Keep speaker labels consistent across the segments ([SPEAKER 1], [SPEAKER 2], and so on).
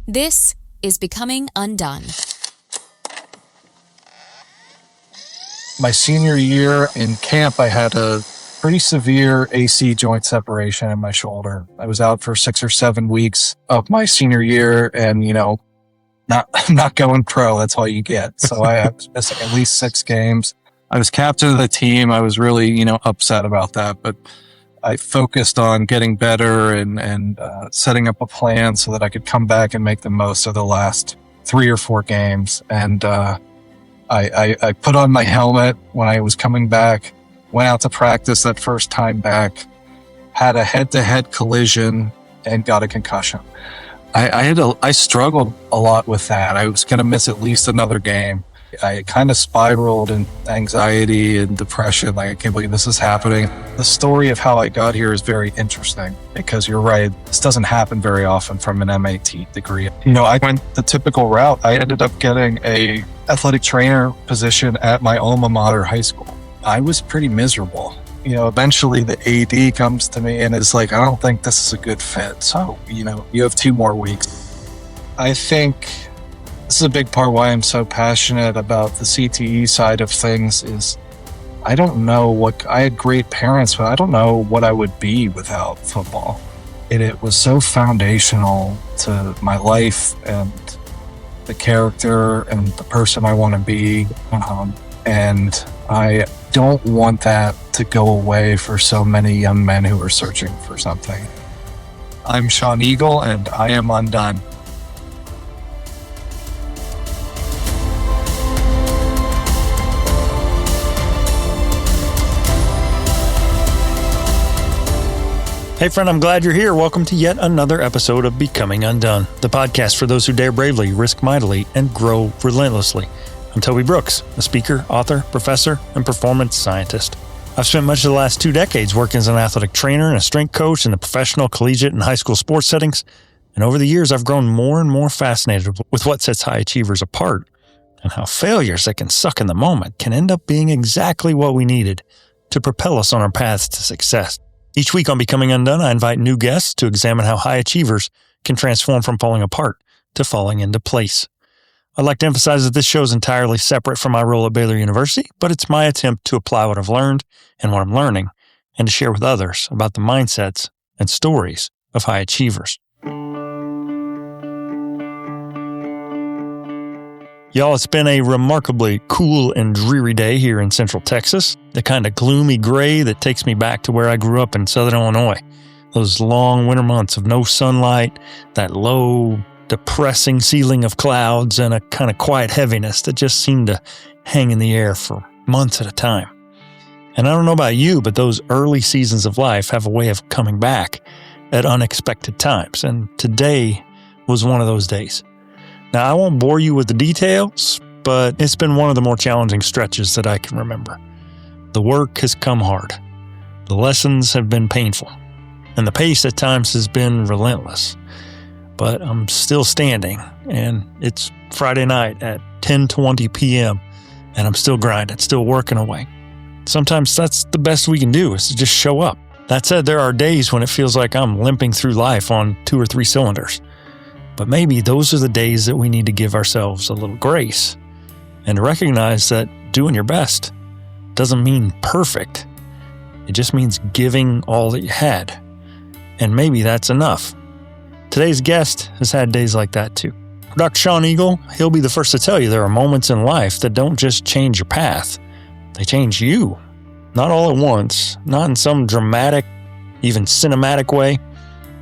[SPEAKER 1] This is Becoming UnDone.
[SPEAKER 2] My senior year in camp, I had a pretty severe AC joint separation in my shoulder. I was out for 6 or 7 weeks of my senior year and, not going pro. That's all you get. So I was missing at least 6 games. I was captain of the team. I was really, upset about that, but I focused on getting better and setting up a plan so that I could come back and make the most of the last 3 or 4 games. And I put on my helmet when I was coming back, went out to practice that first time back, had a head-to-head collision, and got a concussion. I struggled a lot with that. I was going to miss at least another game. I kind of spiraled in anxiety and depression. Like, I can't believe this is happening. The story of how I got here is very interesting because you're right. This doesn't happen very often from an MAT degree. I went the typical route. I ended up getting a athletic trainer position at my alma mater high school. I was pretty miserable. Eventually the AD comes to me and is like, I don't think this is a good fit. So, you have 2 more weeks. I think this is a big part why I'm so passionate about the CTE side of things is I don't know I had great parents, but I don't know what I would be without football. It was so foundational to my life and the character and the person I want to be. And I don't want that to go away for so many young men who are searching for something. I'm Shawn Eagle and I am undone.
[SPEAKER 3] Hey friend, I'm glad you're here. Welcome to yet another episode of Becoming UnDone, the podcast for those who dare bravely, risk mightily, and grow relentlessly. I'm Toby Brooks, a speaker, author, professor, and performance scientist. I've spent much of the last 2 decades working as an athletic trainer and a strength coach in the professional, collegiate, and high school sports settings. And over the years, I've grown more and more fascinated with what sets high achievers apart and how failures that can suck in the moment can end up being exactly what we needed to propel us on our paths to success. Each week on Becoming UnDone, I invite new guests to examine how high achievers can transform from falling apart to falling into place. I'd like to emphasize that this show is entirely separate from my role at Baylor University, but it's my attempt to apply what I've learned and what I'm learning and to share with others about the mindsets and stories of high achievers. Y'all, it's been a remarkably cool and dreary day here in Central Texas. The kind of gloomy gray that takes me back to where I grew up in Southern Illinois. Those long winter months of no sunlight, that low, depressing ceiling of clouds, and a kind of quiet heaviness that just seemed to hang in the air for months at a time. And I don't know about you, but those early seasons of life have a way of coming back at unexpected times. And today was one of those days. Now, I won't bore you with the details, but it's been one of the more challenging stretches that I can remember. The work has come hard. The lessons have been painful. And the pace at times has been relentless. But I'm still standing, and it's Friday night at 10:20 p.m., and I'm still grinding, still working away. Sometimes that's the best we can do, is to just show up. That said, there are days when it feels like I'm limping through life on 2 or 3 cylinders. But maybe those are the days that we need to give ourselves a little grace and recognize that doing your best doesn't mean perfect. It just means giving all that you had. And maybe that's enough. Today's guest has had days like that too. Dr. Shawn Eagle, he'll be the first to tell you there are moments in life that don't just change your path. They change you. Not all at once, not in some dramatic, even cinematic way.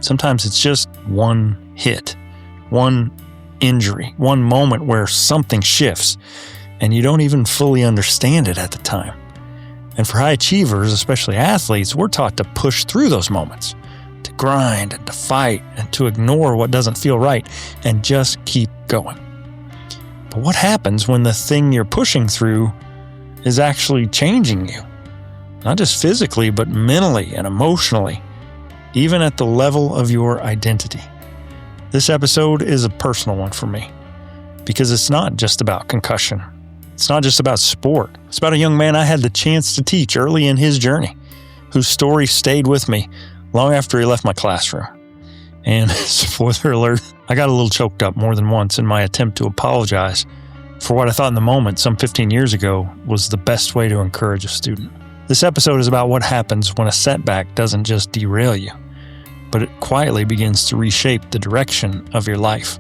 [SPEAKER 3] Sometimes it's just one hit. One injury, one moment where something shifts and you don't even fully understand it at the time. And for high achievers, especially athletes, we're taught to push through those moments, to grind and to fight and to ignore what doesn't feel right and just keep going. But what happens when the thing you're pushing through is actually changing you? Not just physically, but mentally and emotionally, even at the level of your identity. This episode is a personal one for me because it's not just about concussion. It's not just about sport. It's about a young man I had the chance to teach early in his journey, whose story stayed with me long after he left my classroom. And spoiler alert, I got a little choked up more than once in my attempt to apologize for what I thought in the moment some 15 years ago was the best way to encourage a student. This episode is about what happens when a setback doesn't just derail you, but it quietly begins to reshape the direction of your life.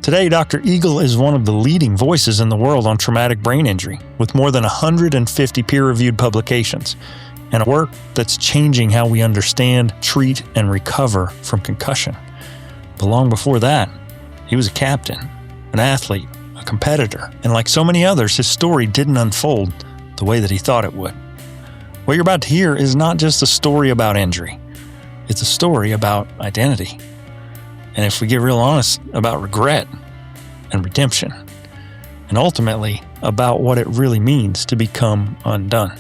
[SPEAKER 3] Today, Dr. Eagle is one of the leading voices in the world on traumatic brain injury, with more than 150 peer-reviewed publications, and a work that's changing how we understand, treat, and recover from concussion. But long before that, he was a captain, an athlete, a competitor, and like so many others, his story didn't unfold the way that he thought it would. What you're about to hear is not just a story about injury. It's a story about identity. And if we get real honest, about regret and redemption. And ultimately, about what it really means to become undone.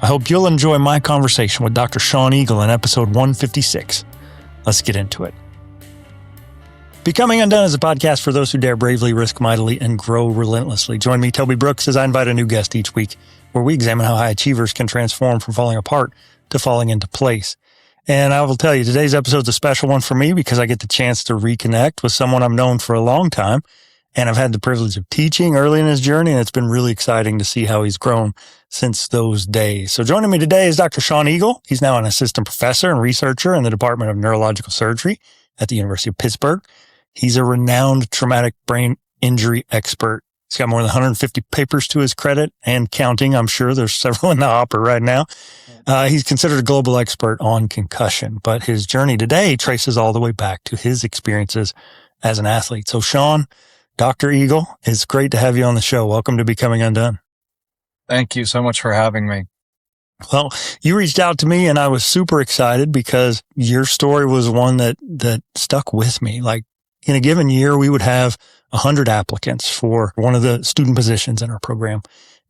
[SPEAKER 3] I hope you'll enjoy my conversation with Dr. Shawn Eagle in episode 156. Let's get into it. Becoming Undone is a podcast for those who dare bravely, risk mightily, and grow relentlessly. Join me, Toby Brooks, as I invite a new guest each week, where we examine how high achievers can transform from falling apart to falling into place. And I will tell you, today's episode is a special one for me because I get the chance to reconnect with someone I've known for a long time. And I've had the privilege of teaching early in his journey, and it's been really exciting to see how he's grown since those days. So joining me today is Dr. Shawn Eagle. He's now an assistant professor and researcher in the Department of Neurological Surgery at the University of Pittsburgh. He's a renowned traumatic brain injury expert. He's got more than 150 papers to his credit and counting. I'm sure there's several in the hopper right now. He's considered a global expert on concussion, but his journey today traces all the way back to his experiences as an athlete. So Shawn, Dr. Eagle, it's great to have you on the show. Welcome to Becoming Undone.
[SPEAKER 2] Thank you so much for having me.
[SPEAKER 3] Well, you reached out to me and I was super excited because your story was one that stuck with me. Like in a given year, we would have 100 applicants for one of the student positions in our program.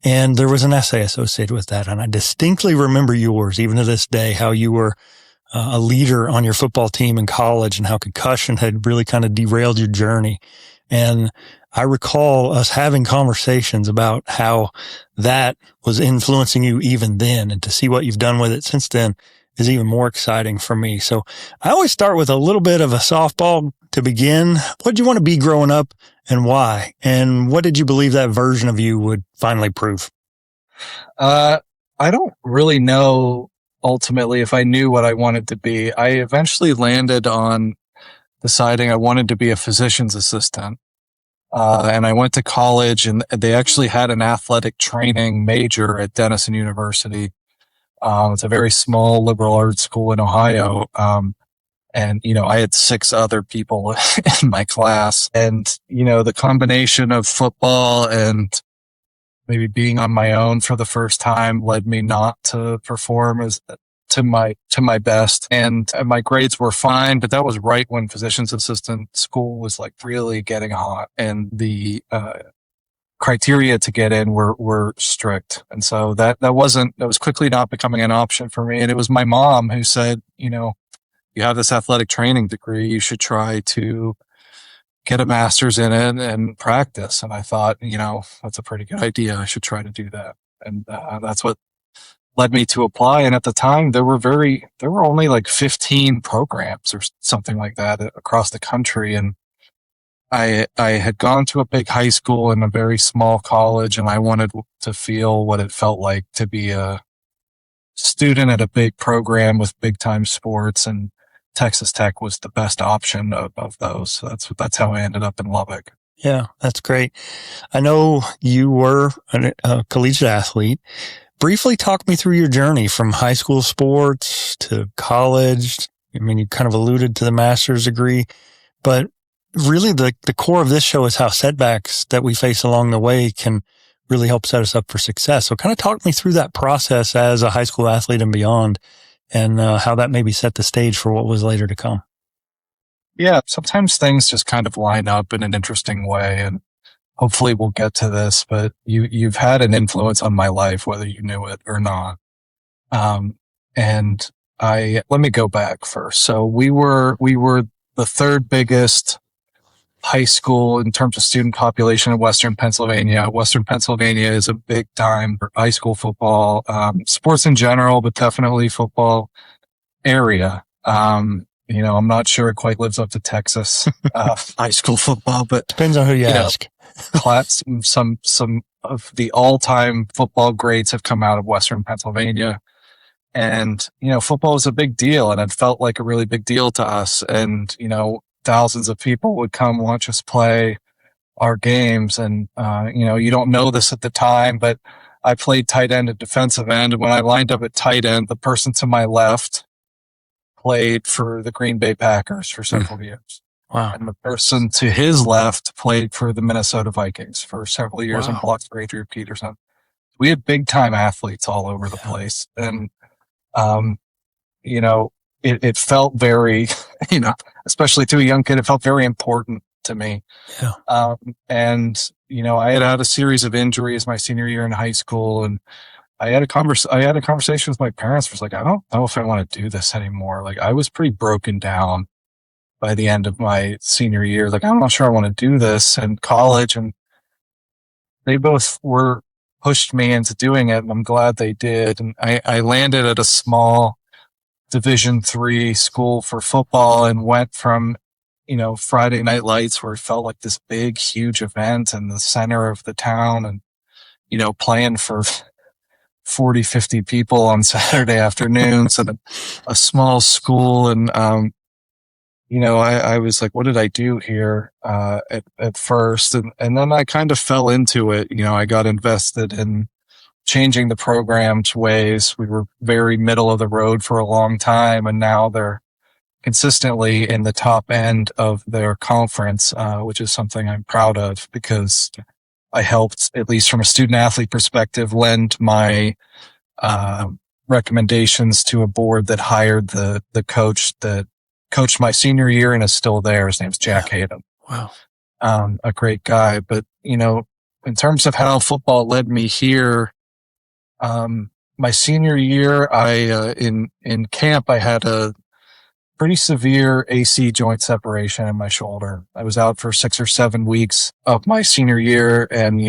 [SPEAKER 3] And there was an essay associated with that. And I distinctly remember yours, even to this day, how you were a leader on your football team in college and how concussion had really kind of derailed your journey. And I recall us having conversations about how that was influencing you even then, and to see what you've done with it since then is even more exciting for me. So I always start with a little bit of a softball to begin. What did you want to be growing up and why? And what did you believe that version of you would finally prove?
[SPEAKER 2] I don't really know ultimately if I knew what I wanted to be. I eventually landed on deciding I wanted to be a physician's assistant. And I went to college and they actually had an athletic training major at Denison University. It's a very small liberal arts school in Ohio. And, I had 6 other people in my class, and, the combination of football and maybe being on my own for the first time led me not to perform to my best. And my grades were fine, but that was right when physician's assistant school was like really getting hot, and the, criteria to get in were strict. And so that was quickly not becoming an option for me. And it was my mom who said, you have this athletic training degree, you should try to get a master's in it and practice. And I thought, that's a pretty good idea. I should try to do that. And that's what led me to apply. And at the time, there were only like 15 programs or something like that across the country. And I had gone to a big high school and a very small college, and I wanted to feel what it felt like to be a student at a big program with big time sports, and Texas Tech was the best option of those. So that's how I ended up in Lubbock.
[SPEAKER 3] Yeah, that's great. I know you were a collegiate athlete. Briefly talk me through your journey from high school sports to college. I mean, you kind of alluded to the master's degree, but really the core of this show is how setbacks that we face along the way can really help set us up for success. So kind of talk me through that process as a high school athlete and beyond, and how that maybe set the stage for what was later to come.
[SPEAKER 2] Yeah, sometimes things just kind of line up in an interesting way, and hopefully we'll get to this, but you've had an influence on my life, whether you knew it or not. And let me go back first. So we were the third biggest high school in terms of student population in Western Pennsylvania. Western Pennsylvania is a big time for high school football, sports in general, but definitely football area. I'm not sure it quite lives up to Texas high school football, but
[SPEAKER 3] depends on who you ask.
[SPEAKER 2] Some of the all-time football greats have come out of Western Pennsylvania. And, football was a big deal, and it felt like a really big deal to us. And, thousands of people would come watch us play our games. And, you don't know this at the time, but I played tight end and defensive end. And when I lined up at tight end, the person to my left played for the Green Bay Packers for several years.
[SPEAKER 3] Wow.
[SPEAKER 2] And the person to his left played for the Minnesota Vikings for several years and blocked for Adrian Peterson. We had big time athletes all over the place. And, it felt very, especially to a young kid, it felt very important to me.
[SPEAKER 3] Yeah.
[SPEAKER 2] And, I had a series of injuries my senior year in high school, and I had a conversation with my parents. I was like, I don't know if I want to do this anymore. Like, I was pretty broken down by the end of my senior year. Like, I'm not sure I want to do this in college. And they both pushed me into doing it, and I'm glad they did. And I landed at a small Division III school for football and went from, Friday night lights where it felt like this big, huge event in the center of the town, and, playing for 40, 50 people on Saturday afternoons at a small school. And, I was like, what did I do here, at first? And then I kind of fell into it. I got invested in changing the program's ways. We were very middle of the road for a long time, and now they're consistently in the top end of their conference, which is something I'm proud of, because I helped, at least from a student athlete perspective, lend my recommendations to a board that hired the coach that coached my senior year and is still there. His name's Jack Hayden.
[SPEAKER 3] Wow.
[SPEAKER 2] A great guy. But, in terms of how football led me here, my senior year, in camp, I had a pretty severe AC joint separation in my shoulder. I was out for 6 or 7 weeks of my senior year, and,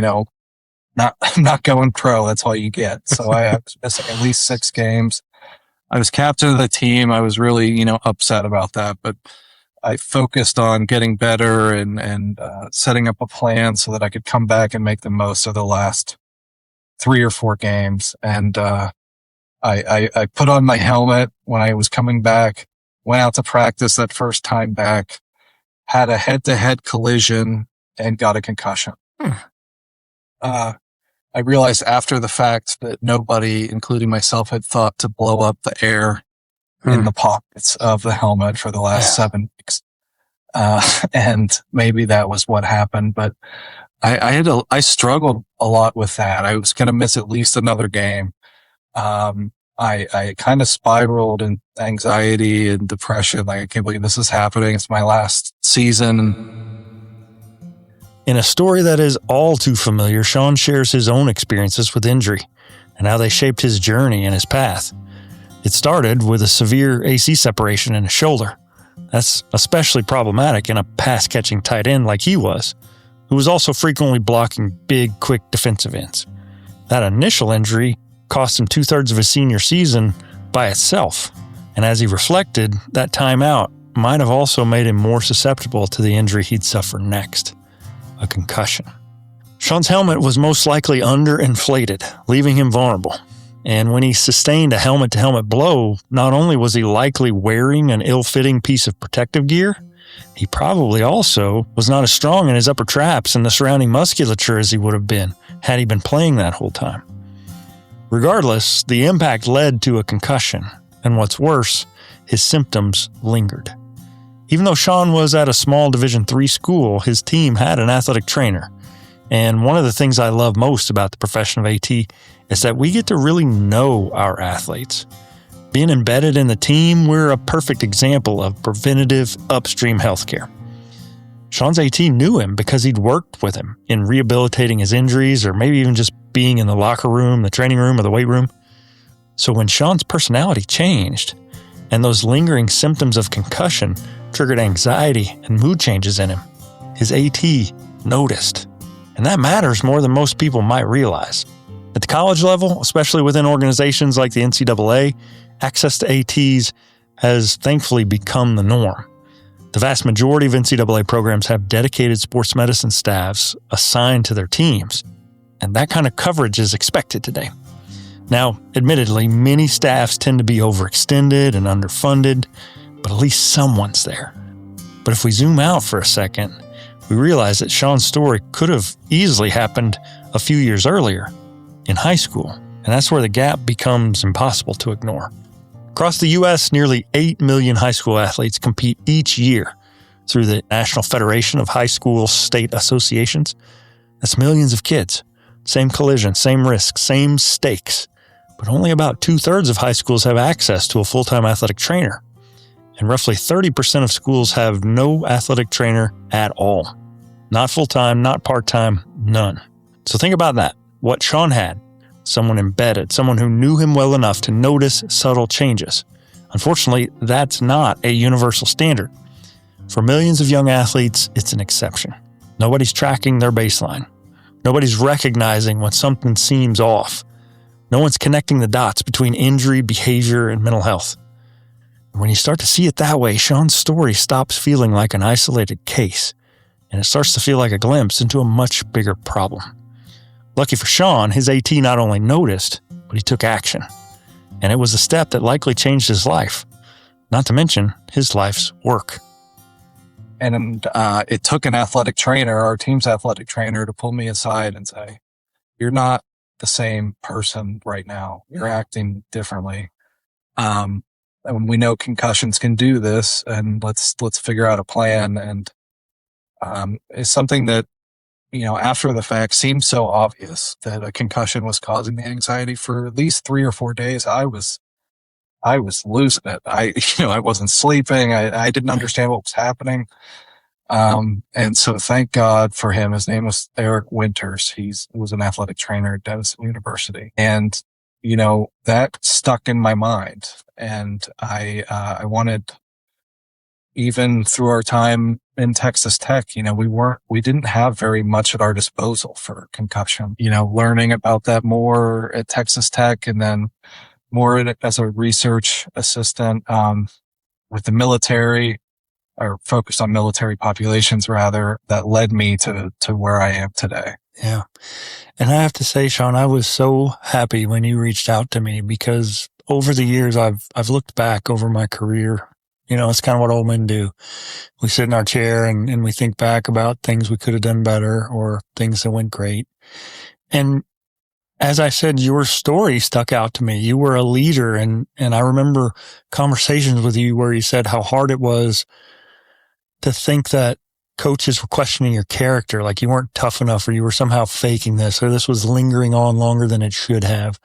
[SPEAKER 2] not going pro. That's all you get. So I was missing at least 6 games. I was captain of the team. I was really, upset about that, but I focused on getting better and setting up a plan so that I could come back and make the most of the last 3 or 4 games. And, I put on my helmet when I was coming back, went out to practice that first time back, had a head-to-head collision, and got a concussion. I realized after the fact that nobody, including myself, had thought to blow up the air in the pockets of the helmet for the last 7 weeks. And maybe that was what happened, but I struggled a lot with that. I was going to miss at least another game. I kind of spiraled in anxiety and depression. Like, I can't believe this is happening. It's my last season.
[SPEAKER 3] In a story that is all too familiar, Shawn shares his own experiences with injury and how they shaped his journey and his path. It started with a severe AC separation in his shoulder. That's especially problematic in a pass-catching tight end like he was, who was also frequently blocking big, quick defensive ends. That initial injury cost him 2/3 of his senior season by itself, and as he reflected, that time out might have also made him more susceptible to the injury he'd suffer next, a concussion. Shawn's helmet was most likely underinflated, leaving him vulnerable. And when he sustained a helmet-to-helmet blow, not only was he likely wearing an ill-fitting piece of protective gear, he probably also was not as strong in his upper traps and the surrounding musculature as he would have been had he been playing that whole time. Regardless, the impact led to a concussion, and what's worse, his symptoms lingered. Even though Shawn was at a small Division III school, his team had an athletic trainer. And one of the things I love most about the profession of AT is that we get to really know our athletes. Being embedded in the team, we're a perfect example of preventative upstream healthcare. Shawn's AT knew him because he'd worked with him in rehabilitating his injuries, or maybe even just being in the locker room, the training room, or the weight room. So when Shawn's personality changed, and those lingering symptoms of concussion triggered anxiety and mood changes in him, his AT noticed. And that matters more than most people might realize. At the college level, especially within organizations like the NCAA, access to ATs has thankfully become the norm. The vast majority of NCAA programs have dedicated sports medicine staffs assigned to their teams, and that kind of coverage is expected today. Now, admittedly, many staffs tend to be overextended and underfunded, but at least someone's there. But if we zoom out for a second, we realize that Shawn's story could have easily happened a few years earlier, in high school, and that's where the gap becomes impossible to ignore. Across the U.S., nearly 8 million high school athletes compete each year through the National Federation of High School State Associations. That's millions of kids. Same collision, same risk, same stakes. But only about 2/3 of high schools have access to a full-time athletic trainer. And roughly 30% of schools have no athletic trainer at all. Not full-time, not part-time, none. So think about that. What Shawn had, someone embedded, someone who knew him well enough to notice subtle changes. Unfortunately, that's not a universal standard. For millions of young athletes, it's an exception. Nobody's tracking their baseline. Nobody's recognizing when something seems off. No one's connecting the dots between injury, behavior, and mental health. When you start to see it that way, Shawn's story stops feeling like an isolated case, and it starts to feel like a glimpse into a much bigger problem. Lucky for Shawn, his AT not only noticed, but he took action. And it was a step that likely changed his life, not to mention his life's work.
[SPEAKER 2] And it took an athletic trainer, our team's athletic trainer, to pull me aside and say, "You're not the same person right now. You're acting differently. And we know concussions can do this, and let's figure out a plan." And it's something that, after the fact seemed so obvious that a concussion was causing the anxiety. For at least 3 or 4 days, I was losing it. I wasn't sleeping. I didn't understand what was happening. And so thank God for him. His name was Eric Winters. He was an athletic trainer at Denison University. And, that stuck in my mind. And I wanted, even through our time in Texas Tech, we didn't have very much at our disposal for concussion. Learning about that more at Texas Tech, and then more as a research assistant with the military, or focused on military populations rather, that led me to where I am today.
[SPEAKER 3] Yeah. And I have to say, Shawn, I was so happy when you reached out to me, because over the years, I've looked back over my career. It's kind of what old men do. We sit in our chair and we think back about things we could have done better, or things that went great. And as I said, your story stuck out to me. You were a leader, and I remember conversations with you where you said how hard it was to think that coaches were questioning your character, like you weren't tough enough, or you were somehow faking this, or this was lingering on longer than it should have.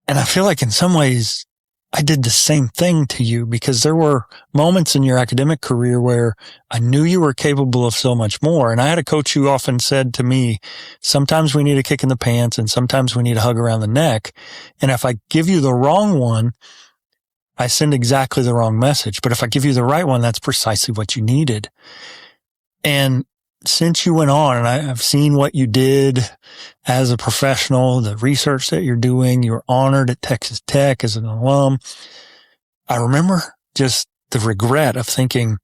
[SPEAKER 3] And I feel like in some ways I did the same thing to you, because there were moments in your academic career where I knew you were capable of so much more. And I had a coach who often said to me, sometimes we need a kick in the pants and sometimes we need a hug around the neck. And if I give you the wrong one, I send exactly the wrong message. But if I give you the right one, that's precisely what you needed. And since you went on, and I've seen what you did as a professional, the research that you're doing, you were honored at Texas Tech as an alum. I remember just the regret of thinking,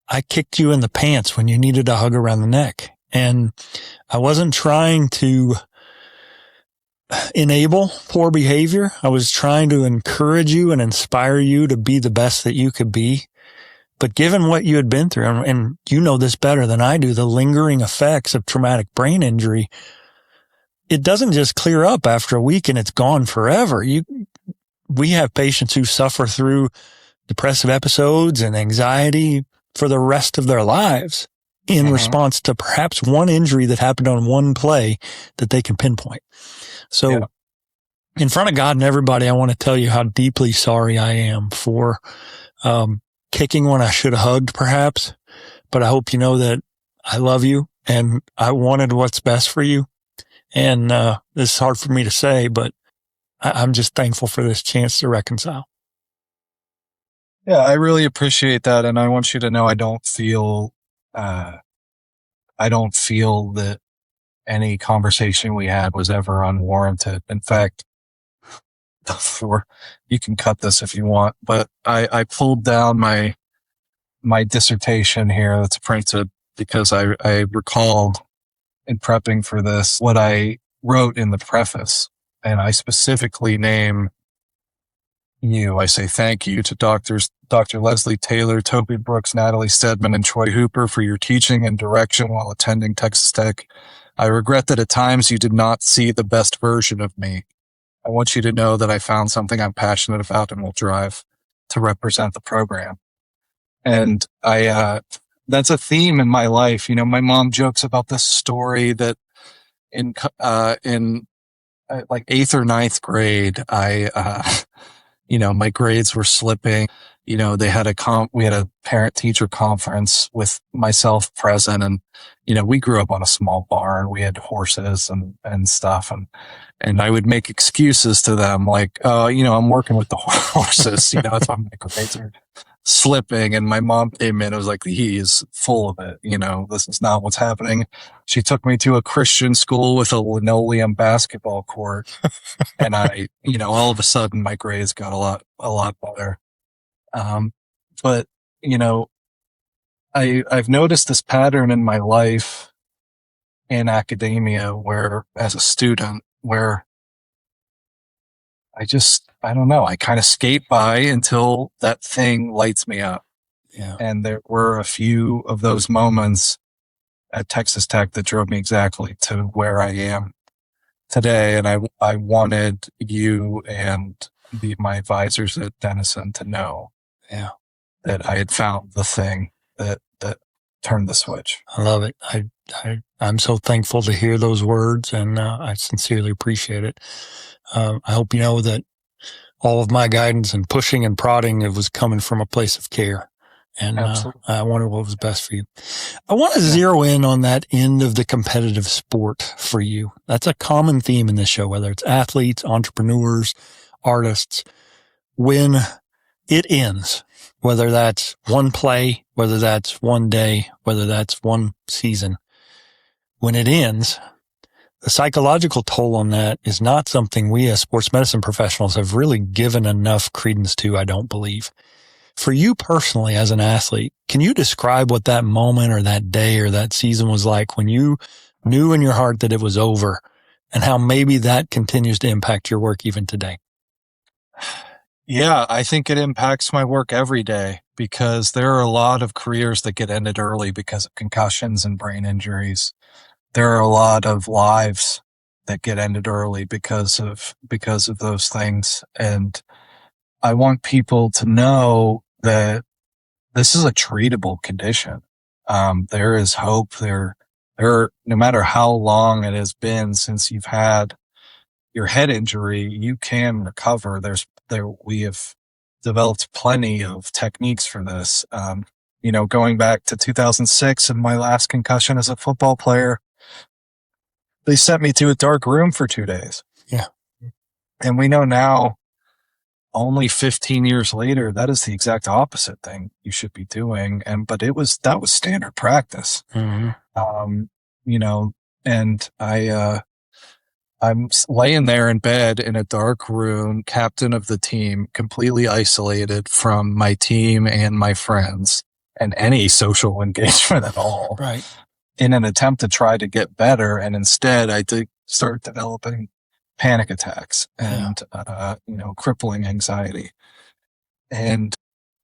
[SPEAKER 3] I kicked you in the pants when you needed a hug around the neck. And I wasn't trying to enable poor behavior. I was trying to encourage you and inspire you to be the best that you could be. But given what you had been through, and you know this better than I do, the lingering effects of traumatic brain injury, it doesn't just clear up after a week and it's gone forever. We have patients who suffer through depressive episodes and anxiety for the rest of their lives in response to perhaps one injury that happened on one play that they can pinpoint. So in front of God and everybody, I want to tell you how deeply sorry I am for kicking when I should have hugged, perhaps. But I hope you know that I love you and I wanted what's best for you. And this is hard for me to say, but I'm just thankful for this chance to reconcile.
[SPEAKER 2] Yeah, I really appreciate that. And I want you to know I don't feel that any conversation we had was ever unwarranted. In fact, you can cut this if you want, but I pulled down my dissertation here that's printed because I recalled in prepping for this what I wrote in the preface, and I specifically name you. I say thank you to Dr. Leslie Taylor, Toby Brooks, Natalie Stedman, and Troy Hooper for your teaching and direction while attending Texas Tech. I regret that at times you did not see the best version of me. I want you to know that I found something I'm passionate about and will drive to represent the program. And that's a theme in my life. You know, my mom jokes about this story that in like 8th or 9th grade, my grades were slipping. You know, we had a parent teacher conference with myself present, and, we grew up on a small barn. We had horses and stuff. And I would make excuses to them like, I'm working with the horses, that's why my grades are slipping. And my mom came in and was like, he is full of it. This is not what's happening. She took me to a Christian school with a linoleum basketball court. And all of a sudden my grades got a lot better. But I've noticed this pattern in my life in academia where, as a student, where I don't know, I kind of skate by until that thing lights me up.
[SPEAKER 3] Yeah.
[SPEAKER 2] And there were a few of those moments at Texas Tech that drove me exactly to where I am today. And I wanted you and my advisors at Denison to know that I had found the thing that turned the switch.
[SPEAKER 3] I love it. I'm so thankful to hear those words, and I sincerely appreciate it. I hope you know that all of my guidance and pushing and prodding, it was coming from a place of care. And I wanted what was best for you. I want to zero in on that end of the competitive sport for you. That's a common theme in this show, whether it's athletes, entrepreneurs, artists. When it ends, whether that's one play, whether that's one day, whether that's one season, when it ends, the psychological toll on that is not something we as sports medicine professionals have really given enough credence to, I don't believe. For you personally as an athlete, can you describe what that moment or that day or that season was like when you knew in your heart that it was over, and how maybe that continues to impact your work even today?
[SPEAKER 2] Yeah, I think it impacts my work every day, because there are a lot of careers that get ended early because of concussions and brain injuries. There are a lot of lives that get ended early because of those things. And I want people to know that this is a treatable condition. There is hope there, no matter how long it has been since you've had your head injury, you can recover. We have developed plenty of techniques for this. Going back to 2006 and my last concussion as a football player, they sent me to a dark room for 2 days.
[SPEAKER 3] Yeah.
[SPEAKER 2] And we know now, only 15 years later, that is the exact opposite thing you should be doing. But that was standard practice.
[SPEAKER 3] Mm-hmm.
[SPEAKER 2] And I'm laying there in bed in a dark room, captain of the team, completely isolated from my team and my friends and any social engagement at all.
[SPEAKER 3] Right.
[SPEAKER 2] In an attempt to try to get better. And instead I did start developing panic attacks and, crippling anxiety. And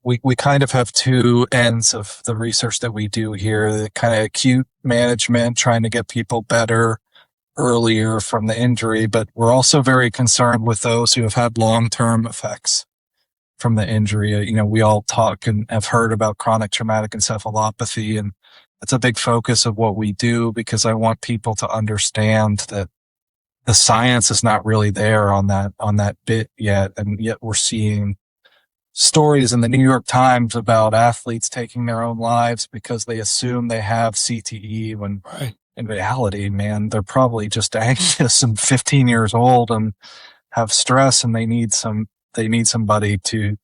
[SPEAKER 2] we kind of have two ends of the research that we do here, the kind of acute management, trying to get people better earlier from the injury, but we're also very concerned with those who have had long-term effects from the injury. We all talk and have heard about chronic traumatic encephalopathy, and that's a big focus of what we do, because I want people to understand that the science is not really there on that bit yet. And yet we're seeing stories in the New York Times about athletes taking their own lives because they assume they have CTE when in reality, man, they're probably just anxious and 15 years old and have stress, and they need somebody to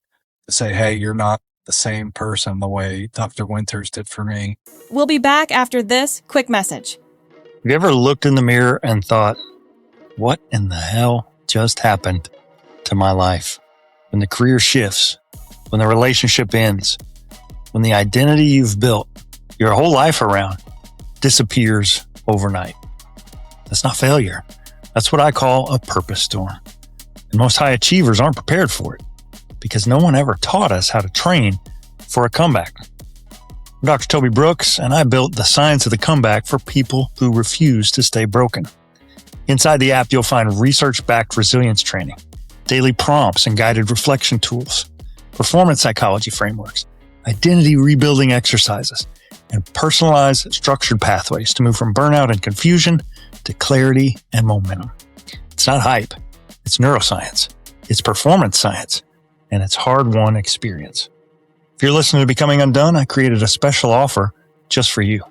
[SPEAKER 2] say, hey, you're not the same person the way Dr. Winters did for me.
[SPEAKER 1] We'll be back after this quick message.
[SPEAKER 3] Have you ever looked in the mirror and thought, what in the hell just happened? to my life. When the career shifts, when the relationship ends, when the identity you've built your whole life around disappears overnight. That's not failure. That's what I call a purpose storm. And most high achievers aren't prepared for it because no one ever taught us how to train for a comeback. I'm Dr. Toby Brooks, and I built the science of the comeback for people who refuse to stay broken. Inside the app, you'll find research-backed resilience training, daily prompts and guided reflection tools, performance psychology frameworks, identity rebuilding exercises, and personalized structured pathways to move from burnout and confusion to clarity and momentum. It's not hype. It's neuroscience. It's performance science. And it's hard-won experience. If you're listening to Becoming UnDone, I created a special offer just for you.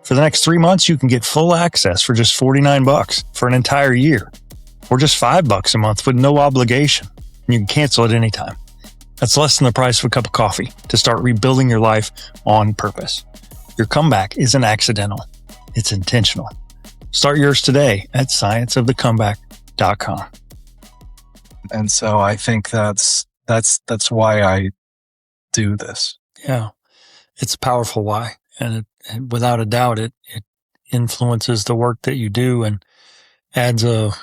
[SPEAKER 3] For the next 3 months, you can get full access for just $49 for an entire year, or just $5 a month with no obligation. And you can cancel at any time. That's less than the price of a cup of coffee to start rebuilding your life on purpose. Your comeback isn't accidental. It's intentional. Start yours today at scienceofthecomeback.com.
[SPEAKER 2] And so I think that's why I do this.
[SPEAKER 3] Yeah. It's a powerful why. And without a doubt, it influences the work that you do and adds a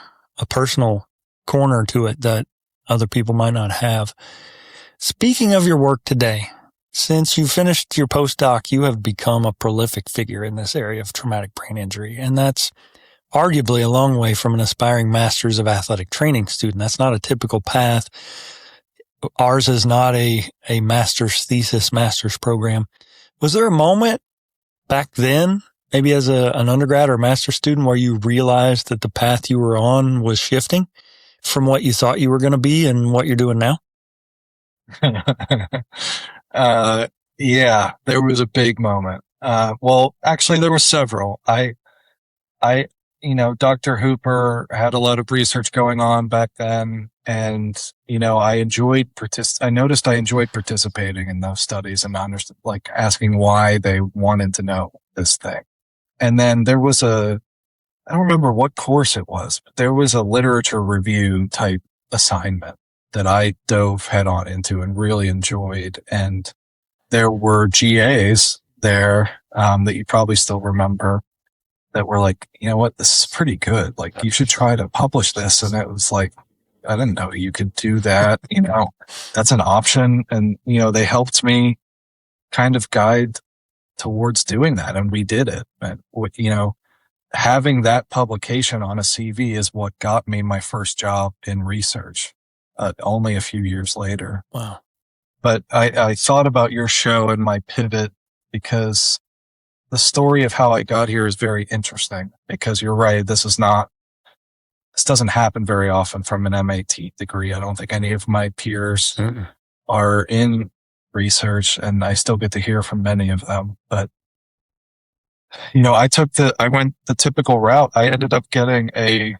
[SPEAKER 3] personal corner to it that other people might not have. Speaking of your work today, since you finished your postdoc, you have become a prolific figure in this area of traumatic brain injury. And that's arguably a long way from an aspiring master's of athletic training student. That's not a typical path. Ours is not a master's thesis, master's program. Was there a moment back then, maybe as an undergrad or master's student, where you realized that the path you were on was shifting from what you thought you were going to be and what you're doing now?
[SPEAKER 2] Yeah, there was a big moment. Well, actually there were several. Dr. Hooper had a lot of research going on back then. And, I noticed I enjoyed participating in those studies and asking why they wanted to know this thing. And then there was I don't remember what course it was, but there was a literature review type assignment that I dove head on into and really enjoyed. And there were GAs there, that you probably still remember, that were like, you know what, this is pretty good. Like, you should try to publish this. And it was like, I didn't know you could do that. That's an option. And, they helped me kind of guide towards doing that. And we did it. And, having that publication on a CV is what got me my first job in research, only a few years later.
[SPEAKER 3] Wow.
[SPEAKER 2] But I thought about your show and my pivot because the story of how I got here is very interesting, because you're right. This doesn't happen very often from an MAT degree. I don't think any of my peers are in research, and I still get to hear from many of them. But, I went the typical route. I ended up getting a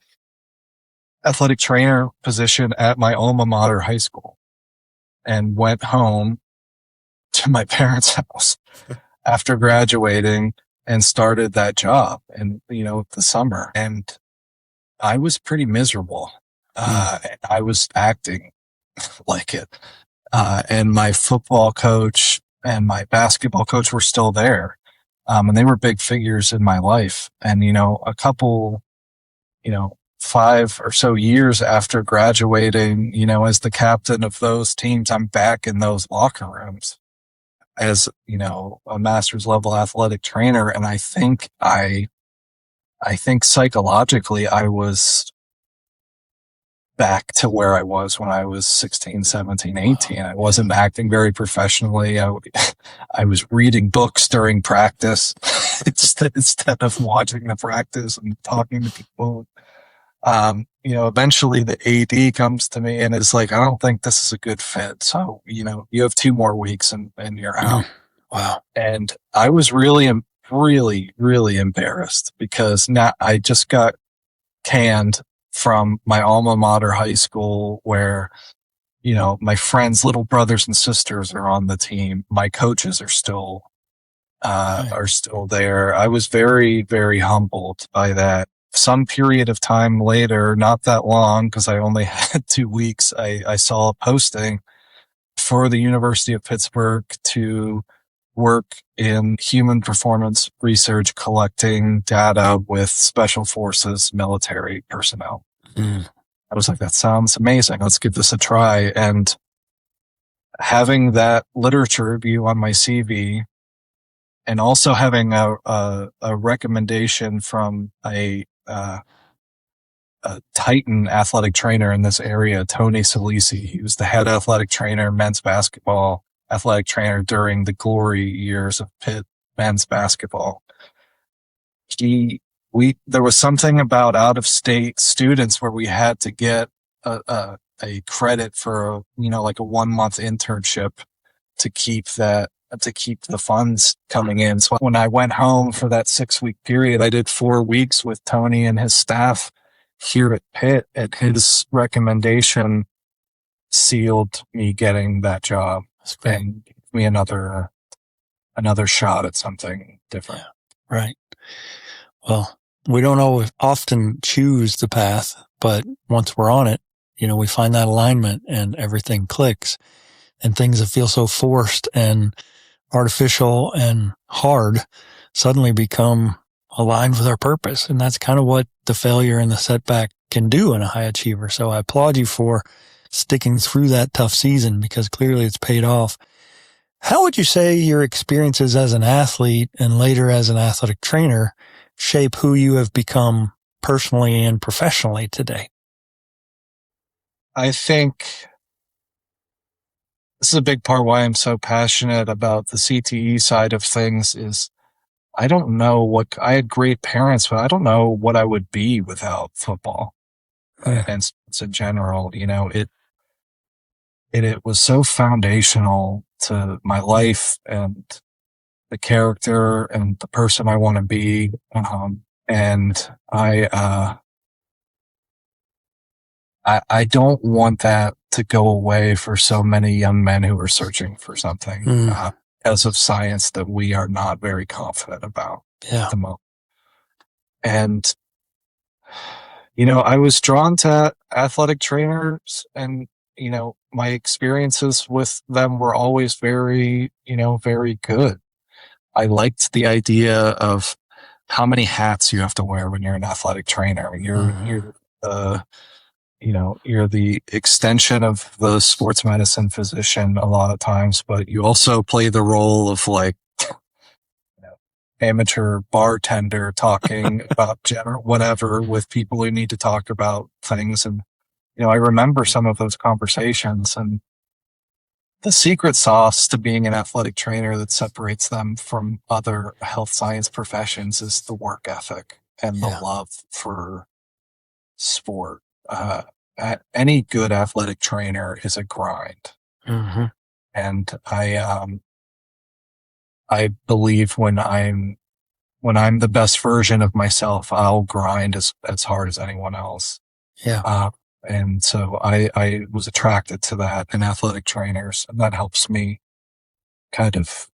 [SPEAKER 2] athletic trainer position at my alma mater high school and went home to my parents' house after graduating and started that job in, the summer. And I was pretty miserable. I was acting like it. And my football coach and my basketball coach were still there. And they were big figures in my life. And, a couple, 5 or so years after graduating, as the captain of those teams, I'm back in those locker rooms as, a master's level athletic trainer. And I think psychologically I was back to where I was when I was 16, 17, 18. I wasn't acting very professionally. I was reading books during practice instead of watching the practice and talking to people. Eventually the AD comes to me and is like, I don't think this is a good fit. So, you have 2 more weeks and you're out.
[SPEAKER 3] Wow.
[SPEAKER 2] And I was really, really embarrassed because now I just got canned from my alma mater high school where, my friends' little brothers and sisters are on the team. My coaches are still there. I was very, very humbled by that some period of time later, not that long, because I only had 2 weeks, I saw a posting for the University of Pittsburgh to work in human performance research, collecting data with special forces military personnel. I was like, that sounds amazing. Let's give this a try. And having that literature review on my CV, and also having a recommendation from a titan athletic trainer in this area, Tony Salisi. He was the head athletic trainer, men's basketball athletic trainer during the glory years of Pitt men's basketball. There was something about out-of-state students where we had to get a credit for, like a 1-month internship to keep the funds coming in. So when I went home for that 6-week period, I did 4 weeks with Tony and his staff here at Pitt, and his recommendation sealed me getting that job and gave me another shot at something different.
[SPEAKER 3] Yeah, right. Well, we don't often choose the path, but once we're on it, we find that alignment and everything clicks, and things that feel so forced and artificial and hard suddenly become aligned with our purpose. And that's kind of what the failure and the setback can do in a high achiever. So I applaud you for sticking through that tough season, because clearly it's paid off. How would you say your experiences as an athlete and later as an athletic trainer shape who you have become personally and professionally today?
[SPEAKER 2] I think this is a big part why I'm so passionate about the CTE side of things. Is I had great parents, but I don't know what I would be without football and sports in general. It was so foundational to my life and the character and the person I want to be. And I don't want that to go away for so many young men who are searching for something because of science that we are not very confident about at the moment. And, I was drawn to athletic trainers, and, my experiences with them were always very, very good. I liked the idea of how many hats you have to wear when you're an athletic trainer. You're the extension of the sports medicine physician a lot of times, but you also play the role of amateur bartender talking about general whatever with people who need to talk about things. And, I remember some of those conversations, and the secret sauce to being an athletic trainer that separates them from other health science professions is the work ethic and the love for sport. Any good athletic trainer is a grind. Mm-hmm. And I believe when I'm the best version of myself, I'll grind as hard as anyone else.
[SPEAKER 3] Yeah.
[SPEAKER 2] And so I was attracted to that in athletic trainers, and that helps me kind of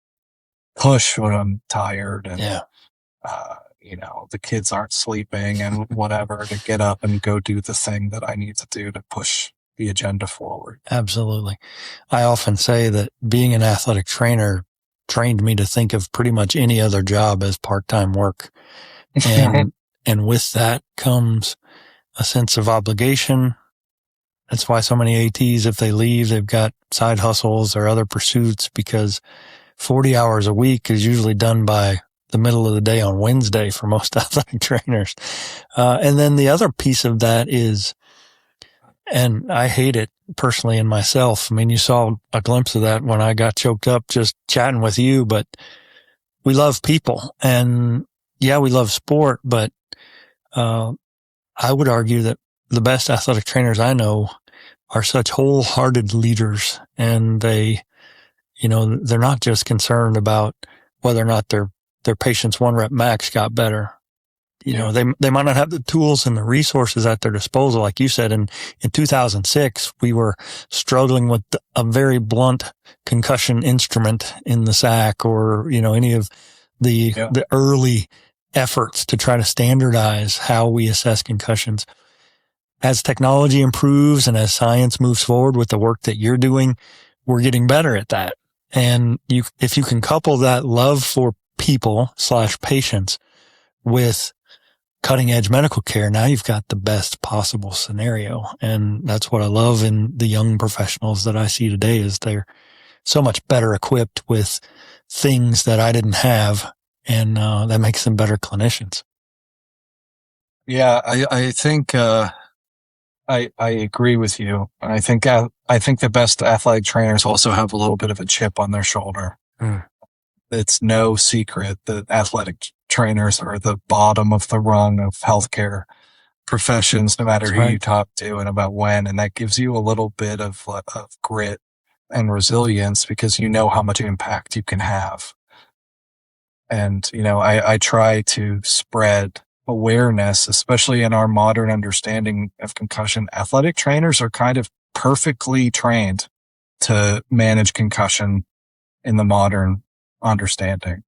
[SPEAKER 2] push when I'm tired and, the kids aren't sleeping and whatever, to get up and go do the thing that I need to do to push the agenda forward.
[SPEAKER 3] Absolutely. I often say that being an athletic trainer trained me to think of pretty much any other job as part-time work. And with that comes a sense of obligation. That's why so many ATs, if they leave, they've got side hustles or other pursuits, because 40 hours a week is usually done by the middle of the day on Wednesday for most athletic trainers. And then the other piece of that is, and I hate it personally in myself. I mean, you saw a glimpse of that when I got choked up just chatting with you, but we love people, and we love sport, but I would argue that the best athletic trainers I know are such wholehearted leaders, and they're not just concerned about whether or not their patient's 1 rep max got better. They might not have the tools and the resources at their disposal. Like you said, in 2006, we were struggling with a very blunt concussion instrument in the SAC, or, any of the early efforts to try to standardize how we assess concussions. As technology improves and as science moves forward with the work that you're doing, we're getting better at that. And if you can couple that love for people/patients with cutting edge medical care, now you've got the best possible scenario. And that's what I love in the young professionals that I see today is they're so much better equipped with things that I didn't have. And that makes them better clinicians.
[SPEAKER 2] Yeah, I think I agree with you. I think the best athletic trainers also have a little bit of a chip on their shoulder. It's no secret that athletic trainers are the bottom of the rung of healthcare professions, no matter who you talk to and about when. And that gives you a little bit of grit and resilience because you know how much impact you can have. And, I try to spread awareness, especially in our modern understanding of concussion. Athletic trainers are kind of perfectly trained to manage concussion in the modern understanding.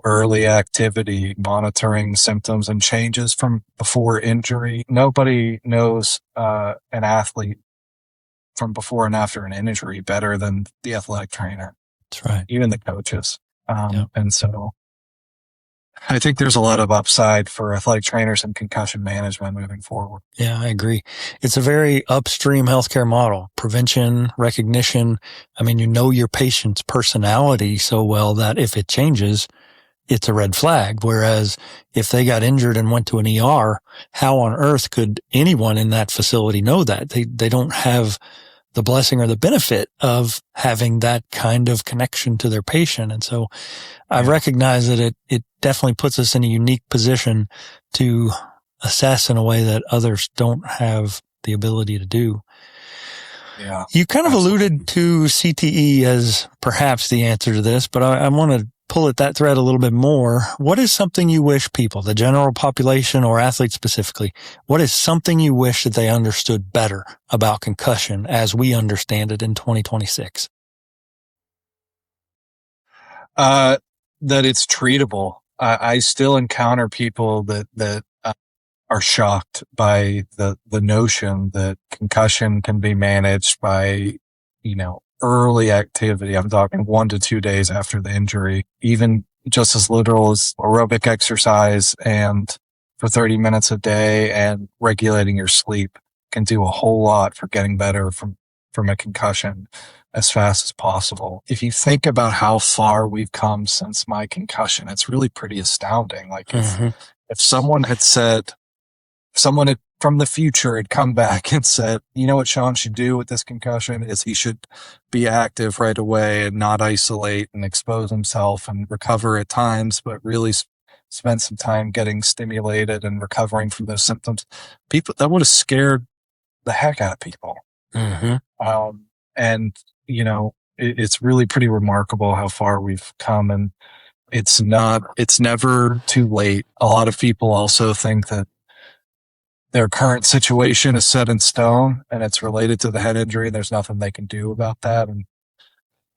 [SPEAKER 2] Early activity, monitoring symptoms and changes from before injury. Nobody knows an athlete from before and after an injury better than the athletic trainer.
[SPEAKER 3] That's right.
[SPEAKER 2] Even the coaches. And so I think there's a lot of upside for athletic trainers and concussion management moving forward.
[SPEAKER 3] Yeah, I agree. It's a very upstream healthcare model. Prevention, recognition. I mean, your patient's personality so well that if it changes, it's a red flag. Whereas if they got injured and went to an ER, how on earth could anyone in that facility know that? They don't have the blessing or the benefit of having that kind of connection to their patient. And so I recognize that it definitely puts us in a unique position to assess in a way that others don't have the ability to do.
[SPEAKER 2] Yeah.
[SPEAKER 3] You kind of alluded to CTE as perhaps the answer to this, but I want to pull at that thread a little bit more. What is something you wish people, the general population or athletes specifically, what is something you wish that they understood better about concussion as we understand it in 2026?
[SPEAKER 2] That it's treatable. I still encounter people that are shocked by the notion that concussion can be managed by, early activity. I'm talking 1 to 2 days after the injury, even just as little as aerobic exercise and for 30 minutes a day and regulating your sleep can do a whole lot for getting better from a concussion as fast as possible. If you think about how far we've come since my concussion, it's really pretty astounding. Like if someone from the future had come back and said, you know what Shawn should do with this concussion is he should be active right away and not isolate and expose himself and recover at times, but really spend some time getting stimulated and recovering from those symptoms. People, that would have scared the heck out of people. And, it's really pretty remarkable how far we've come, and it's never too late. A lot of people also think that their current situation is set in stone and it's related to the head injury. There's nothing they can do about that. And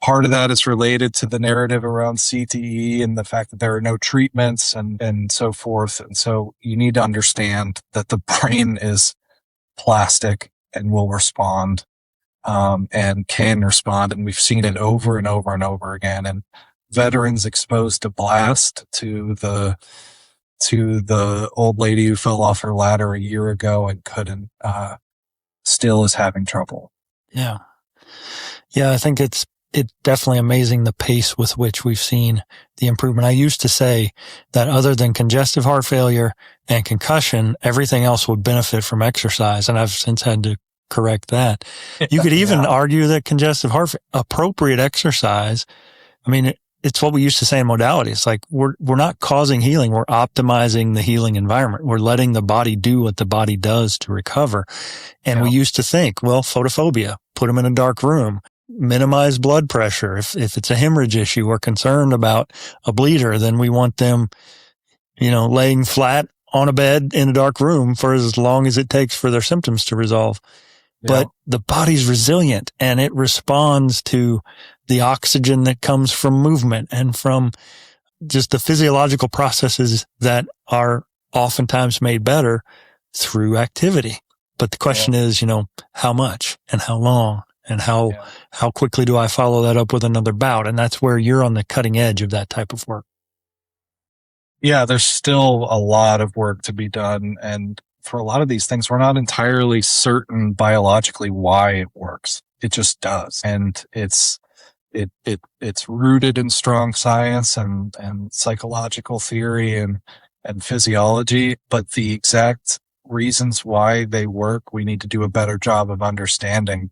[SPEAKER 2] part of that is related to the narrative around CTE and the fact that there are no treatments and so forth. And so you need to understand that the brain is plastic and will respond, and can respond. And we've seen it over and over and over again. And veterans exposed to blast, to the old lady who fell off her ladder a year ago and couldn't, still is having trouble.
[SPEAKER 3] Yeah. Yeah. I think it's definitely amazing the pace with which we've seen the improvement. I used to say that other than congestive heart failure and concussion, everything else would benefit from exercise. And I've since had to correct that. You could even argue that congestive heart, appropriate exercise. I mean, it's what we used to say in modality. It's like we're not causing healing. We're optimizing the healing environment. We're letting the body do what the body does to recover. And we used to think, well, photophobia, put them in a dark room, minimize blood pressure. If it's a hemorrhage issue, we're concerned about a bleeder, then we want them, laying flat on a bed in a dark room for as long as it takes for their symptoms to resolve. But the body's resilient and it responds to the oxygen that comes from movement and from just the physiological processes that are oftentimes made better through activity. But the question is, how much and how long and how quickly do I follow that up with another bout? And that's where you're on the cutting edge of that type of work.
[SPEAKER 2] Yeah, there's still a lot of work to be done. And for a lot of these things, we're not entirely certain biologically why it works. It just does. And it's rooted in strong science and psychological theory and physiology, but the exact reasons why they work, we need to do a better job of understanding.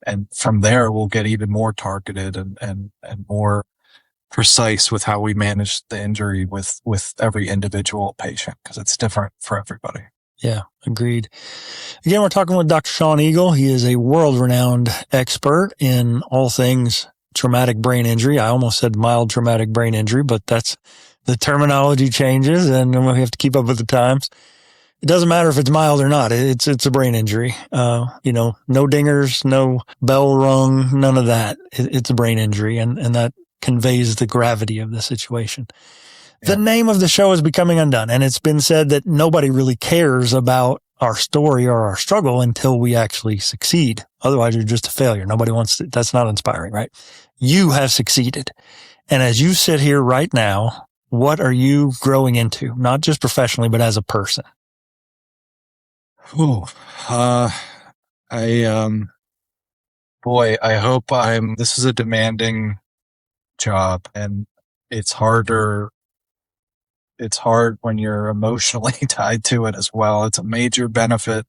[SPEAKER 2] And from there, we'll get even more targeted and more precise with how we manage the injury with every individual patient, because it's different for everybody.
[SPEAKER 3] Yeah, agreed. Again, we're talking with Dr. Shawn Eagle. He is a world-renowned expert in all things traumatic brain injury. I almost said mild traumatic brain injury, but that's the terminology changes and we have to keep up with the times. It doesn't matter if it's mild or not. It's a brain injury. No dingers, no bell rung, none of that. It's a brain injury, and that conveys the gravity of the situation. Yeah. The name of the show is Becoming UnDone, and it's been said that nobody really cares about our story or our struggle until we actually succeed. Otherwise, you're just a failure. Nobody wants to. That's not inspiring, right? You have succeeded. And as you sit here right now, what are you growing into? Not just professionally, but as a person.
[SPEAKER 2] I hope this is a demanding job, and it's hard when you're emotionally tied to it as well. It's a major benefit,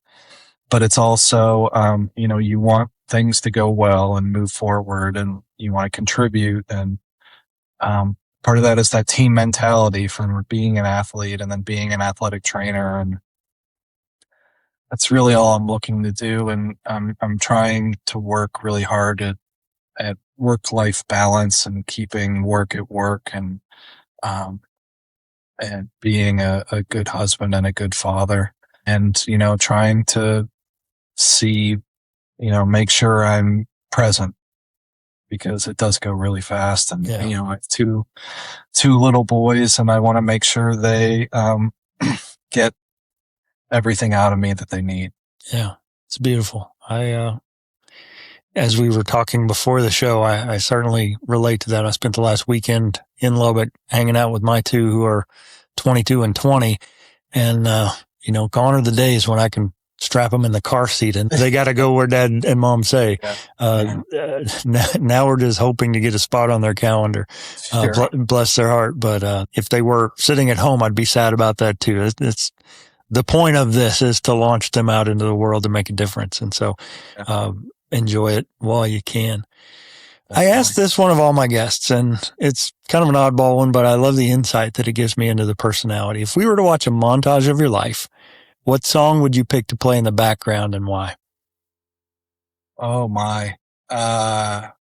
[SPEAKER 2] but it's also, you want things to go well and move forward, and you want to contribute. And, part of that is that team mentality from being an athlete and then being an athletic trainer. And that's really all I'm looking to do. And I'm trying to work really hard at work-life balance and keeping work at work, and being a good husband and a good father, and, trying to make sure I'm present, because it does go really fast. And, I have two little boys, and I want to make sure they, get everything out of me that they need.
[SPEAKER 3] Yeah, it's beautiful. As we were talking before the show, I certainly relate to that. I spent the last weekend in Lubbock hanging out with my two, who are 22 and 20. And, gone are the days when I can strap them in the car seat and they got to go where dad and mom say. Now we're just hoping to get a spot on their calendar.
[SPEAKER 2] Sure.
[SPEAKER 3] Bless their heart. But if they were sitting at home, I'd be sad about that too. It's the point of this is to launch them out into the world to make a difference. And so, enjoy it while you can. I asked this one of all my guests, and it's kind of an oddball one, but I love the insight that it gives me into the personality. If we were to watch a montage of your life, what song would you pick to play in the background, and why?
[SPEAKER 2] Oh my, a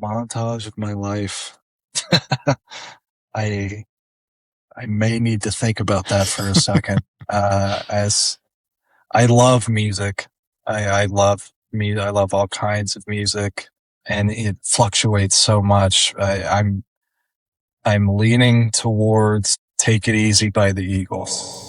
[SPEAKER 2] montage of my life. I may need to think about that for a second. As I love music. I love all kinds of music, and it fluctuates so much. I'm leaning towards "Take It Easy" by the Eagles.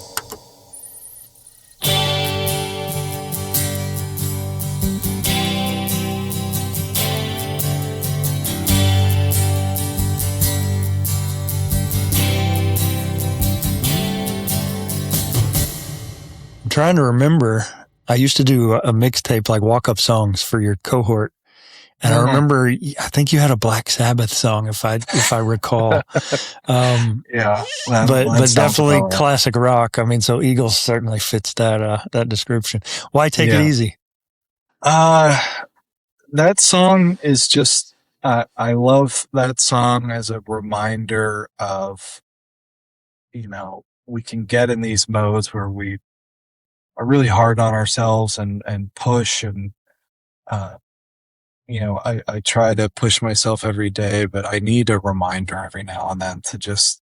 [SPEAKER 3] I'm trying to remember. I used to do a mixtape, like walk-up songs for your cohort. And I remember, I think you had a Black Sabbath song, if I recall. But definitely classic rock. I mean, so Eagles certainly fits that description. Why Take It Easy?
[SPEAKER 2] That song is just, I love that song as a reminder of, we can get in these modes where we are really hard on ourselves and push, and, I try to push myself every day, but I need a reminder every now and then to just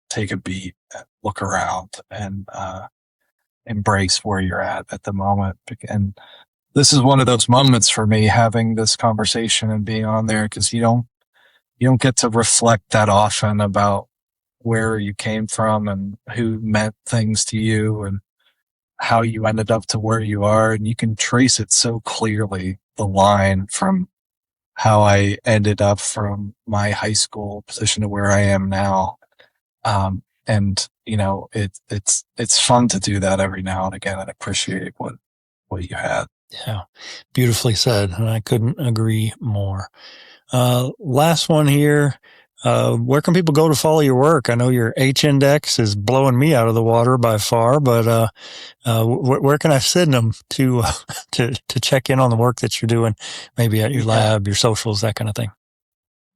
[SPEAKER 2] take a beat, and look around, and embrace where you're at the moment. And this is one of those moments for me, having this conversation and being on there, because you you don't get to reflect that often about where you came from and who meant things to you and how you ended up to where you are. And you can trace it so clearly, the line from how I ended up from my high school position to where I am now. And it's fun to do that every now and again and appreciate what you had.
[SPEAKER 3] Yeah, beautifully said. And I couldn't agree more. Last one here. Where can people go to follow your work? I know your H-index is blowing me out of the water by far, but where can I send them to check in on the work that you're doing, maybe at your lab, your socials, that kind of thing?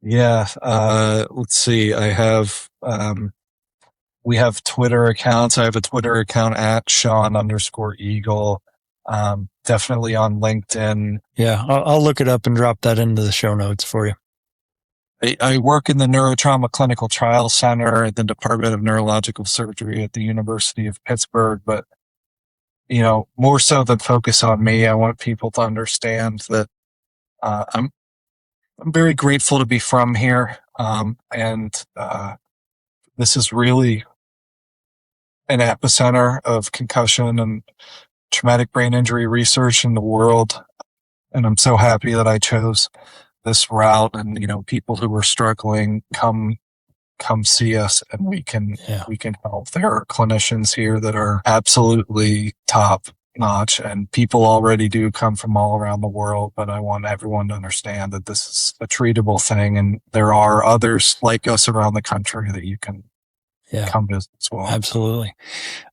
[SPEAKER 2] Yeah. Let's see. We have Twitter accounts. I have a Twitter account at Shawn_Eagle. Definitely on LinkedIn.
[SPEAKER 3] Yeah, I'll look it up and drop that into the show notes for you.
[SPEAKER 2] I work in the Neurotrauma Clinical Trial Center at the Department of Neurological Surgery at the University of Pittsburgh. But, more so than focus on me, I want people to understand that I'm very grateful to be from here. And this is really an epicenter of concussion and traumatic brain injury research in the world. And I'm so happy that I chose this route, and people who are struggling come see us, and we can help. There are clinicians here that are absolutely top notch, and people already do come from all around the world, but I want everyone to understand that this is a treatable thing, and there are others like us around the country that you can come visit as well.
[SPEAKER 3] Absolutely.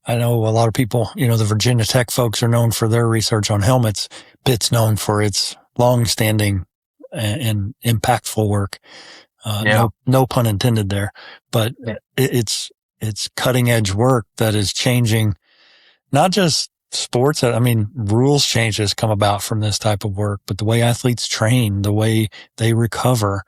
[SPEAKER 3] I know a lot of people, the Virginia Tech folks are known for their research on helmets. BIT's known for its long-standing and impactful work. No pun intended there, but it's cutting edge work that is changing not just sports. Rules changes come about from this type of work, but the way athletes train, the way they recover.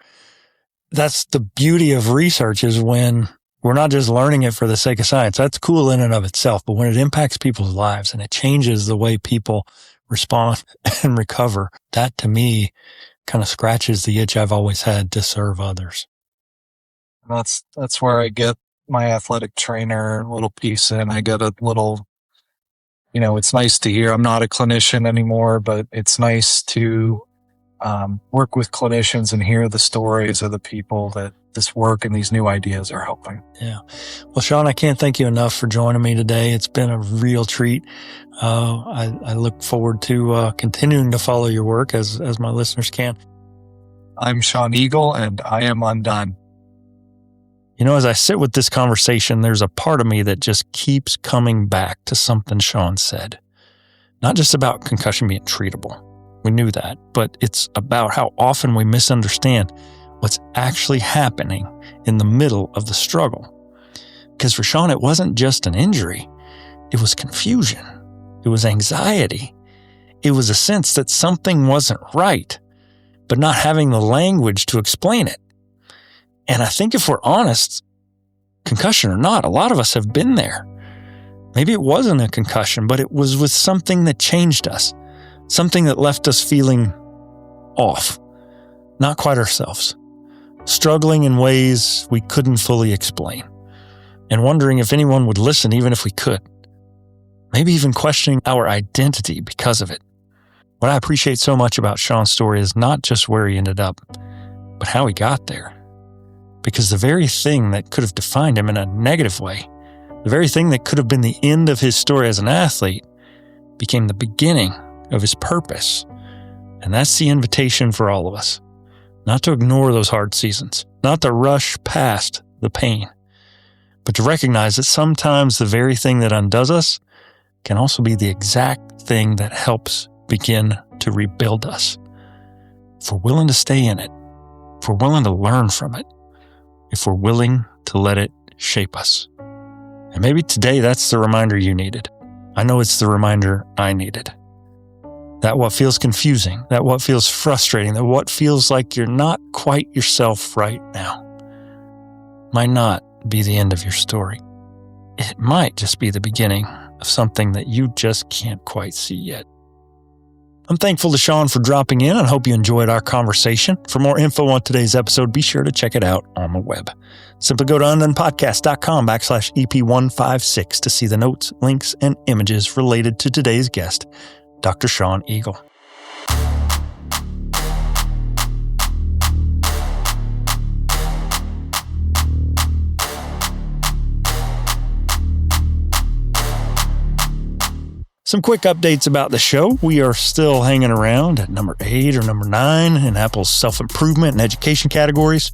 [SPEAKER 3] That's the beauty of research, is when we're not just learning it for the sake of science. That's cool in and of itself, but when it impacts people's lives and it changes the way people respond and recover, that to me kind of scratches the itch I've always had to serve others.
[SPEAKER 2] That's where I get my athletic trainer little piece in. I get a little, it's nice to hear. I'm not a clinician anymore, but it's nice to work with clinicians and hear the stories of the people that this work and these new ideas are helping.
[SPEAKER 3] Yeah. Well, Shawn, I can't thank you enough for joining me today. It's been a real treat. I look forward to continuing to follow your work as my listeners can.
[SPEAKER 2] I'm Shawn Eagle, and I am undone.
[SPEAKER 3] As I sit with this conversation, there's a part of me that just keeps coming back to something Shawn said. Not just about concussion being treatable. We knew that, but it's about how often we misunderstand what's actually happening in the middle of the struggle. Because for Shawn, it wasn't just an injury. It was confusion. It was anxiety. It was a sense that something wasn't right, but not having the language to explain it. And I think if we're honest, concussion or not, a lot of us have been there. Maybe it wasn't a concussion, but it was with something that changed us, something that left us feeling off, not quite ourselves, struggling in ways we couldn't fully explain, and wondering if anyone would listen even if we could, maybe even questioning our identity because of it. What I appreciate so much about Shawn's story is not just where he ended up, but how he got there. Because the very thing that could have defined him in a negative way, the very thing that could have been the end of his story as an athlete, became the beginning of his purpose. And that's the invitation for all of us. Not to ignore those hard seasons, not to rush past the pain, but to recognize that sometimes the very thing that undoes us can also be the exact thing that helps begin to rebuild us. If we're willing to stay in it, if we're willing to learn from it, if we're willing to let it shape us. And maybe today that's the reminder you needed. I know it's the reminder I needed. That what feels confusing, that what feels frustrating, that what feels like you're not quite yourself right now might not be the end of your story. It might just be the beginning of something that you just can't quite see yet. I'm thankful to Shawn for dropping in and hope you enjoyed our conversation. For more info on today's episode, be sure to check it out on the web. Simply go to undonepodcast.com/EP156 to see the notes, links, and images related to today's guest, Dr. Shawn Eagle. Some quick updates about the show. We are still hanging around at number 8 or number 9 in Apple's self-improvement and education categories.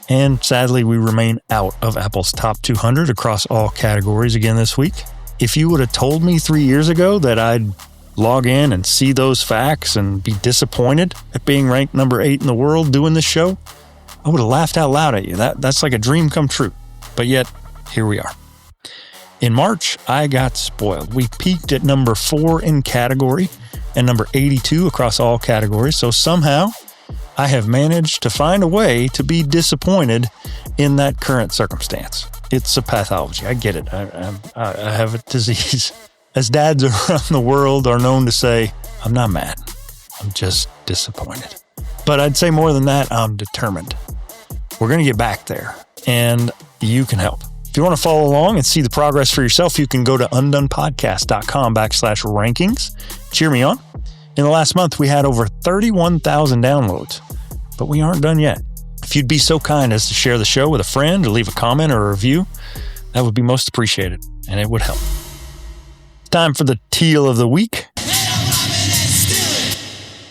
[SPEAKER 3] And sadly, we remain out of Apple's top 200 across all categories again this week. If you would have told me 3 years ago that I'd log in and see those facts and be disappointed at being ranked number 8 in the world doing this show, I would have laughed out loud at you. That's like a dream come true. But yet, here we are. In March, I got spoiled. We peaked at number 4 in category and number 82 across all categories. So somehow I have managed to find a way to be disappointed in that current circumstance. It's a pathology. I get it. I have a disease. As dads around the world are known to say, I'm not mad. I'm just disappointed. But I'd say more than that, I'm determined. We're going to get back there, and you can help. If you want to follow along and see the progress for yourself, you can go to undonepodcast.com/rankings. Cheer me on. In the last month, we had over 31,000 downloads, but we aren't done yet. If you'd be so kind as to share the show with a friend or leave a comment or a review, that would be most appreciated, and it would help. Time for the Teal of the Week.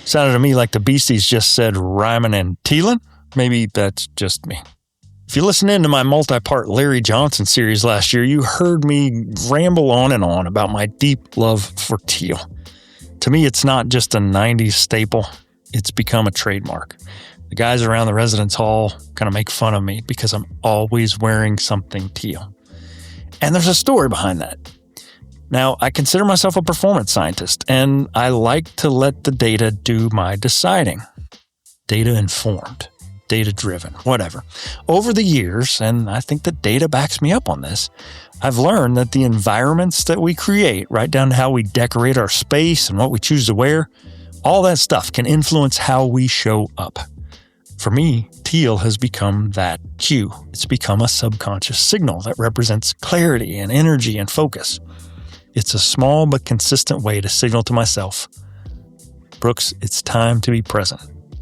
[SPEAKER 3] Sounded to me like the Beasties just said rhyming and tealin'. Maybe that's just me. If you listen in to my multi-part Larry Johnson series last year, you heard me ramble on and on about my deep love for teal. To me, it's not just a 90s staple. It's become a trademark. The guys around the residence hall kind of make fun of me because I'm always wearing something teal. And there's a story behind that. Now, I consider myself a performance scientist, and I like to let the data do my deciding. Data informed. Data-driven, whatever. Over the years, and I think the data backs me up on this, I've learned that the environments that we create, right down to how we decorate our space and what we choose to wear, all that stuff can influence how we show up. For me, teal has become that cue. It's become a subconscious signal that represents clarity and energy and focus. It's a small but consistent way to signal to myself, Brooks, it's time to be present.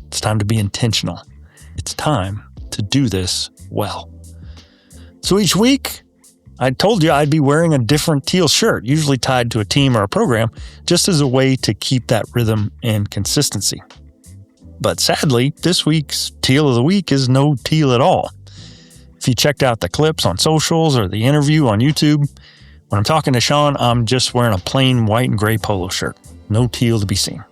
[SPEAKER 3] It's time to be intentional. It's time to do this well. So each week, I told you I'd be wearing a different teal shirt, usually tied to a team or a program, just as a way to keep that rhythm and consistency. But sadly, this week's Teal of the Week is no teal at all. If you checked out the clips on socials or the interview on YouTube, when I'm talking to Shawn, I'm just wearing a plain white and gray polo shirt. No teal to be seen.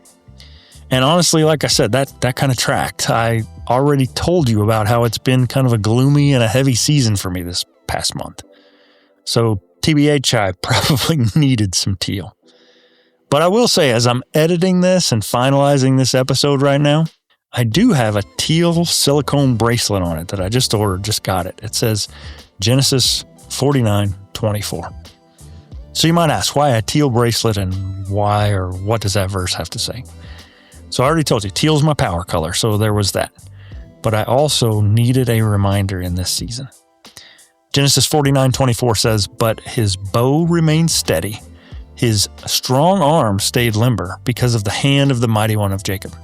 [SPEAKER 3] And honestly, like I said, that kind of tracked. I already told you about how it's been kind of a gloomy and a heavy season for me this past month. So TBH, I probably needed some teal. But I will say, as I'm editing this and finalizing this episode right now, I do have a teal silicone bracelet on it that I just ordered, just got it. It says Genesis 49:24. So you might ask, why a teal bracelet and why or what does that verse have to say? So I already told you, teal's my power color, so there was that. But I also needed a reminder in this season. Genesis 49:24 says, but his bow remained steady. His strong arm stayed limber because of the hand of the mighty one of Jacob.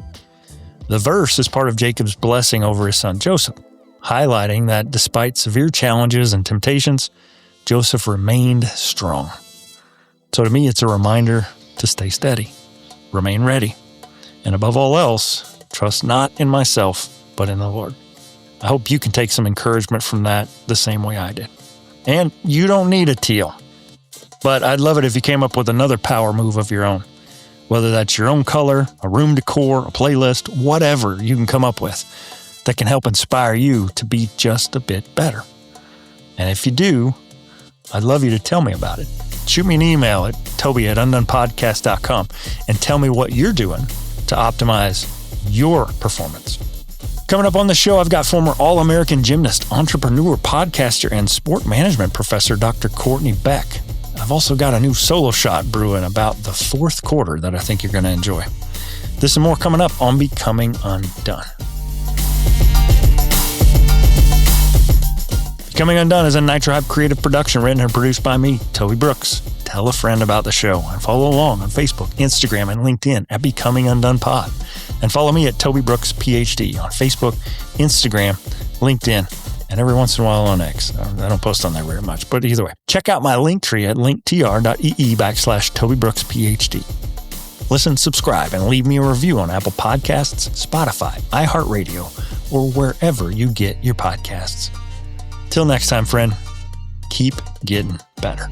[SPEAKER 3] The verse is part of Jacob's blessing over his son Joseph, highlighting that despite severe challenges and temptations, Joseph remained strong. So to me, it's a reminder to stay steady, remain ready, and above all else, trust not in myself, but in the Lord. I hope you can take some encouragement from that the same way I did. And you don't need a teal, but I'd love it if you came up with another power move of your own. Whether that's your own color, a room decor, a playlist, whatever you can come up with that can help inspire you to be just a bit better. And if you do, I'd love you to tell me about it. Shoot me an email at toby@undonepodcast.com and tell me what you're doing to optimize your performance. Coming up on the show, I've got former All-American gymnast, entrepreneur, podcaster, and sport management professor, Dr. Courtney Beck. I've also got a new solo shot brewing about the fourth quarter that I think you're going to enjoy. This and more coming up on Becoming Undone. Becoming Undone is a Nitro Hype creative production written and produced by me, Toby Brooks. Tell a friend about the show and follow along on Facebook, Instagram, and LinkedIn at Becoming Undone Pod. And follow me at Toby Brooks, PhD on Facebook, Instagram, LinkedIn, and every once in a while on X. I don't post on there very much, but either way. Check out my link tree at linktr.ee/Toby Brooks, PhD. Listen, subscribe, and leave me a review on Apple Podcasts, Spotify, iHeartRadio, or wherever you get your podcasts. Till next time, friend, keep getting better.